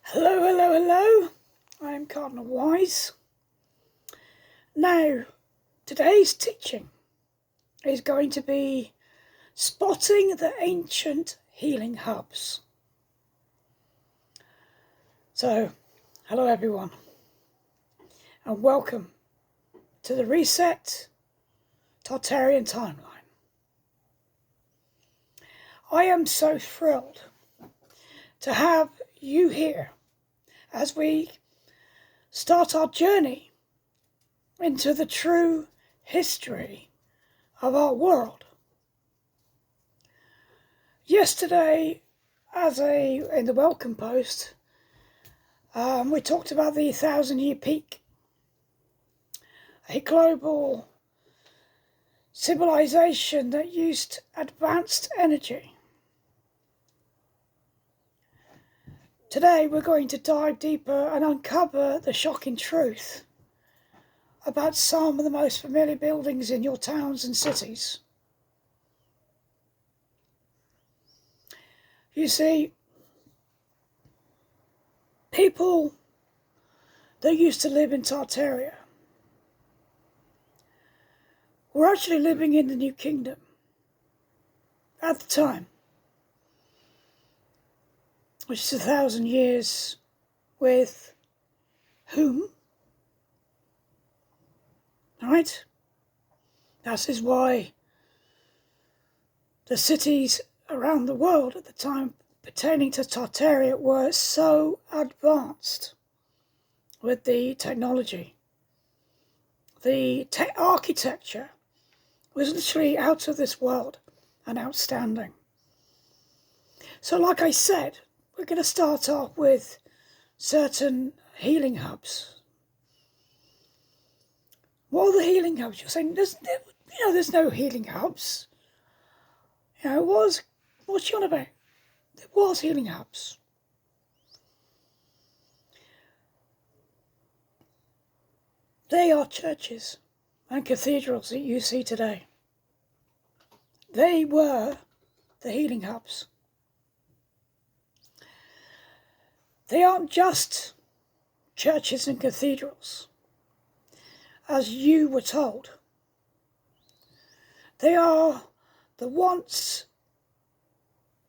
Hello, hello, hello. I am Cardinal Wyse. Now, today's teaching is going to be spotting the ancient healing hubs. So, hello everyone, and welcome to the Reset Tartarian Timeline. I am so thrilled to have you here as we start our journey into the true history of our world. Yesterday, in the welcome post, we talked about the 1,000-year peak, a global civilization that used advanced energy. Today we're going to dive deeper and uncover the shocking truth about some of the most familiar buildings in your towns and cities. You see, people that used to live in Tartaria were actually living in the New Kingdom at the time, which is 1,000 years with whom? Right? That is why the cities around the world at the time pertaining to Tartaria were so advanced with the technology. The architecture was literally out of this world and outstanding. So like I said, we're going to start off with certain healing hubs. What are the healing hubs? You're saying, there's no healing hubs. What's she on about? There was healing hubs. They are churches and cathedrals that you see today. They were the healing hubs. They aren't just churches and cathedrals, as you were told. They are the once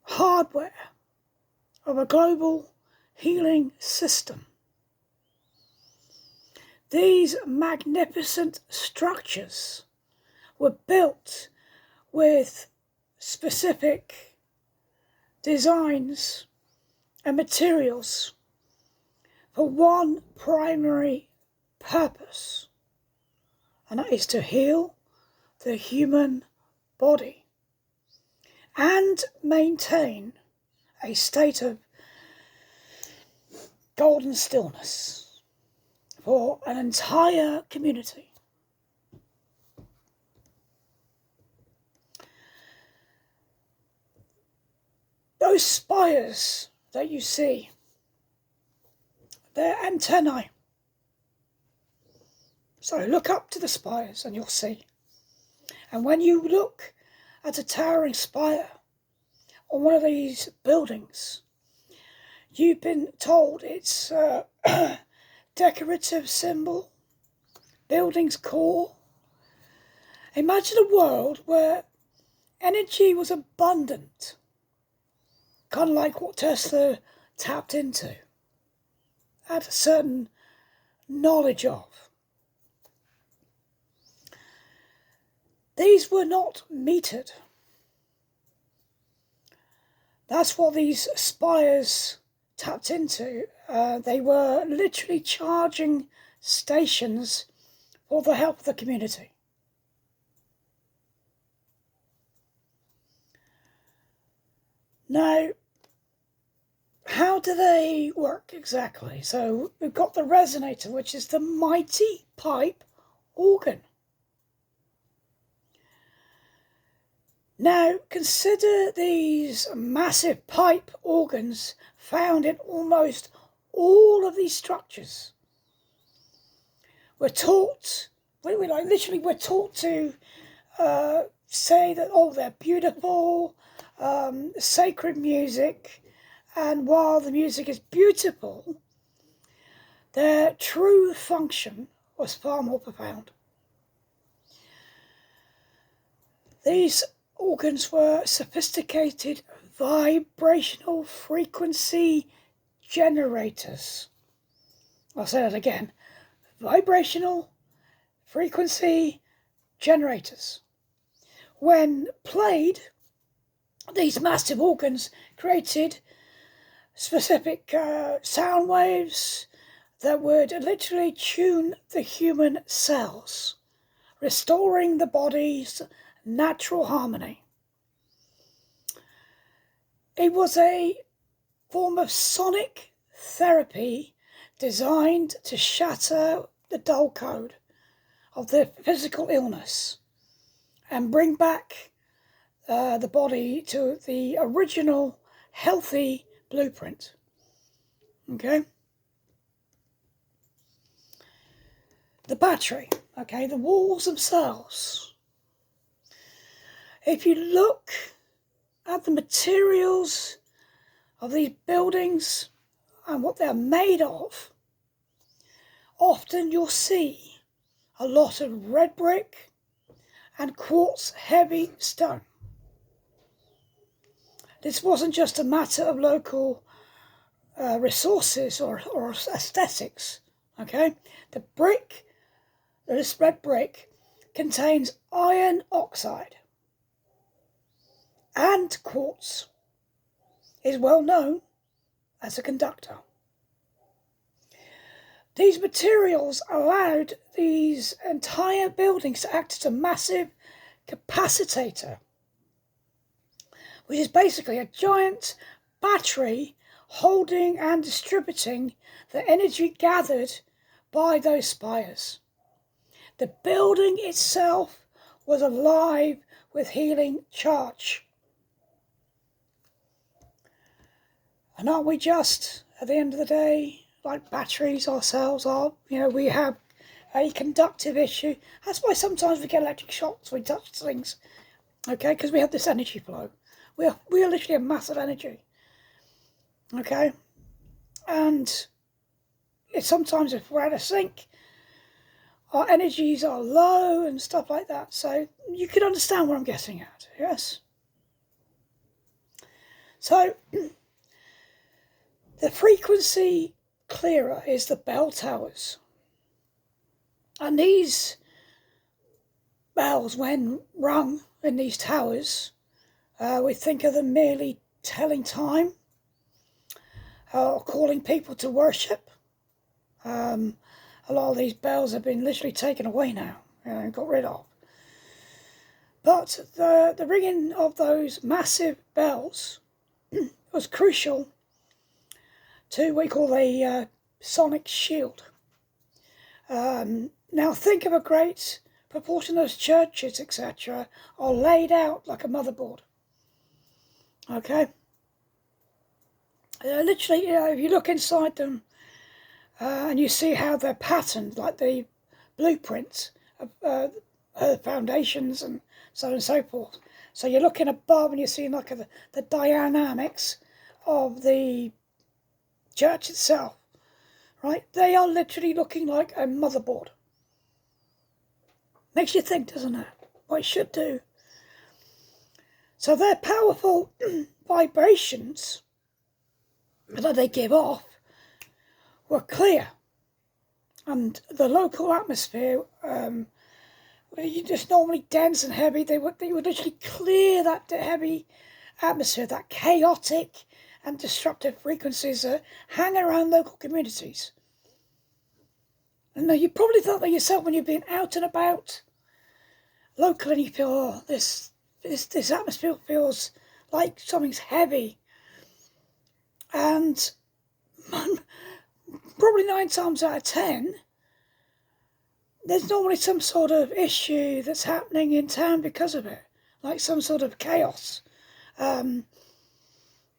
hardware of a global healing system. These magnificent structures were built with specific designs and materials for one primary purpose, and that is to heal the human body and maintain a state of golden stillness for an entire community. Those spires that you see, they're antennae. So look up to the spires and you'll see. And when you look at a towering spire on one of these buildings, you've been told it's a decorative symbol, building's core. Imagine a world where energy was abundant, kind of like what Tesla tapped into, had a certain knowledge of. These were not metered. That's what these spires tapped into. They were literally charging stations for the help of the community. Now, how do they work exactly? So we've got the resonator, which is the mighty pipe organ. Now, consider these massive pipe organs found in almost all of these structures. We're taught, we're taught to say that, they're beautiful, sacred music, And while the music is beautiful, their true function was far more profound. These organs were sophisticated vibrational frequency generators. I'll say that again. Vibrational frequency generators. When played, these massive organs created specific sound waves that would literally tune the human cells, restoring the body's natural harmony. It was a form of sonic therapy designed to shatter the dull code of the physical illness and bring back the body to the original healthy blueprint. Okay? The battery, okay, the walls themselves. If you look at the materials of these buildings and what they're made of, often you'll see a lot of red brick and quartz heavy stone. This wasn't just a matter of local resources or aesthetics, okay? This red brick contains iron oxide, and quartz is well known as a conductor. These materials allowed these entire buildings to act as a massive capacitator, which is basically a giant battery holding and distributing the energy gathered by those spires. The building itself was alive with healing charge. And aren't we just, at the end of the day, like batteries ourselves are? You know, we have a conductive issue. That's why sometimes we get electric shocks when we touch things, okay? Because we have this energy flow. We are literally a mass of energy, okay? And sometimes if we're out of sync, our energies are low and stuff like that. So you can understand what I'm getting at, yes? So the frequency clearer is the bell towers. And these bells, when rung in these towers, we think of them merely telling time or calling people to worship. A lot of these bells have been literally taken away now and got rid of. But the ringing of those massive bells was crucial to what we call a sonic shield. Now think of a great proportion of those churches, etc., are laid out like a motherboard. Okay? Literally, if you look inside them and you see how they're patterned, like the blueprints of foundations and so on and so forth. So you're looking above and you're seeing like the dynamics of the church itself, right? They are literally looking like a motherboard. Makes you think, doesn't it? What it should do. So their powerful vibrations that they give off were clear, and the local atmosphere, just normally dense and heavy, they would literally clear that heavy atmosphere, that chaotic and disruptive frequencies that hang around local communities. And you probably thought that yourself when you've been out and about locally and you feel, oh, this atmosphere feels like something's heavy. And probably 9 times out of 10, there's normally some sort of issue that's happening in town because of it, like some sort of chaos.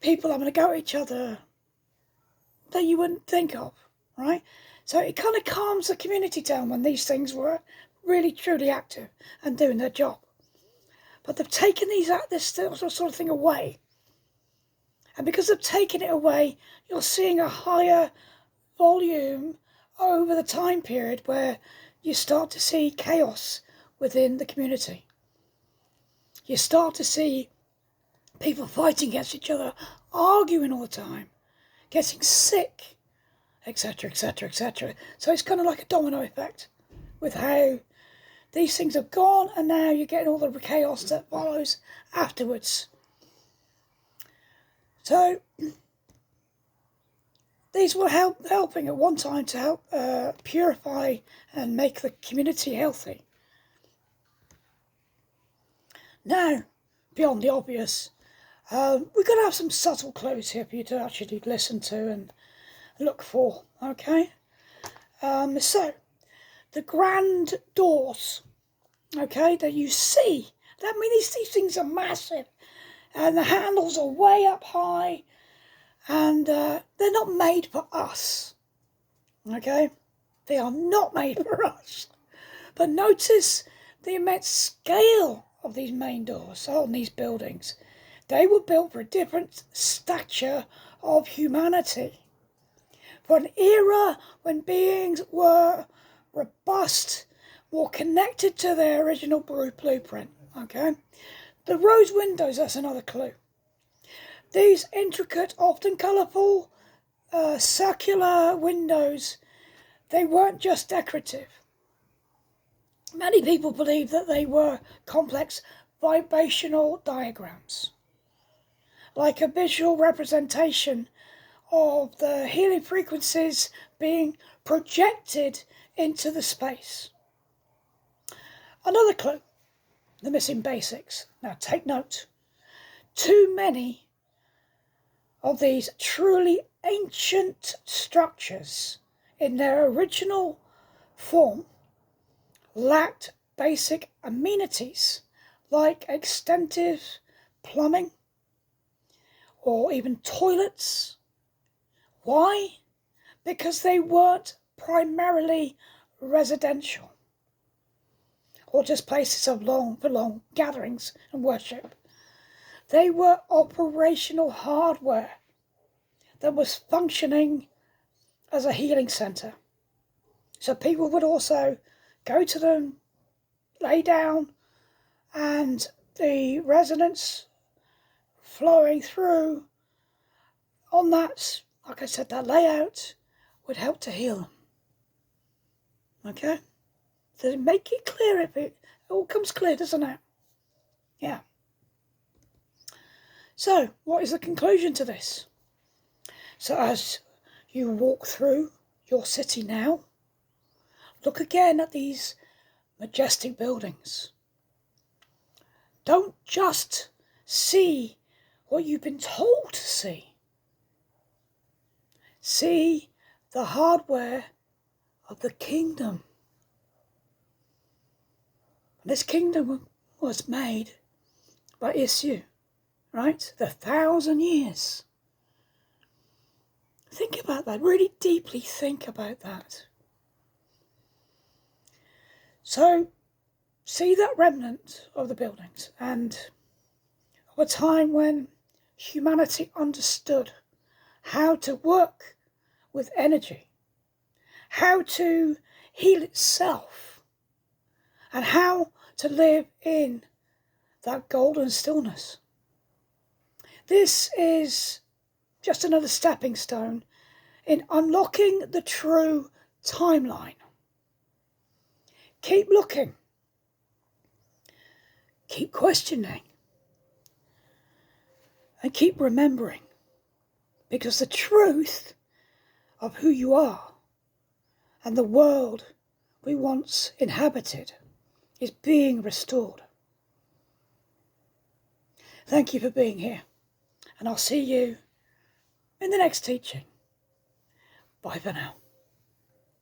People having to go at each other that you wouldn't think of, right? So it kind of calms the community down when these things were really truly active and doing their job. But they've taken this sort of thing away. And because of taking it away, you're seeing a higher volume over the time period where you start to see chaos within the community. You start to see people fighting against each other, arguing all the time, getting sick, etc., etc., etc. So it's kind of like a domino effect with how these things have gone, and now you're getting all the chaos that follows afterwards. So these were helping at one time to help purify and make the community healthy. Now, beyond the obvious, we're going to have some subtle clues here for you to actually listen to and look for, okay? So, the grand doors, okay, that you see, that means these things are massive, and the handles are way up high, and they're not made for us, okay? They are not made for us. But notice the immense scale of these main doors on these buildings. They were built for a different stature of humanity. For an era when beings were robust, more connected to their original blueprint, okay? The rose windows, that's another clue. These intricate, often colourful, circular windows, they weren't just decorative. Many people believe that they were complex vibrational diagrams, like a visual representation of the healing frequencies being projected into the space. Another clue, the missing basics. Now take note. Too many of these truly ancient structures in their original form lacked basic amenities like extensive plumbing or even toilets. Why? Because they weren't primarily residential or just places for long gatherings and worship. They were operational hardware that was functioning as a healing centre. So people would also go to them, lay down, and the resonance flowing through on that, like I said, that layout would help to heal them. Okay? So make it clear if it all comes clear, doesn't it? Yeah. So, what is the conclusion to this? So as you walk through your city now, look again at these majestic buildings. Don't just see what you've been told to see. See the hardware of the kingdom. This kingdom was made by issue, right? The 1,000 years. Think about that. Really deeply think about that. So, see that remnant of the buildings, and of a time when humanity understood how to work with energy, how to heal itself, and how to live in that golden stillness. This is just another stepping stone in unlocking the true timeline. Keep looking. Keep questioning. And keep remembering. Because the truth of who you are and the world we once inhabited is being restored. Thank you for being here. And I'll see you in the next teaching. Bye for now.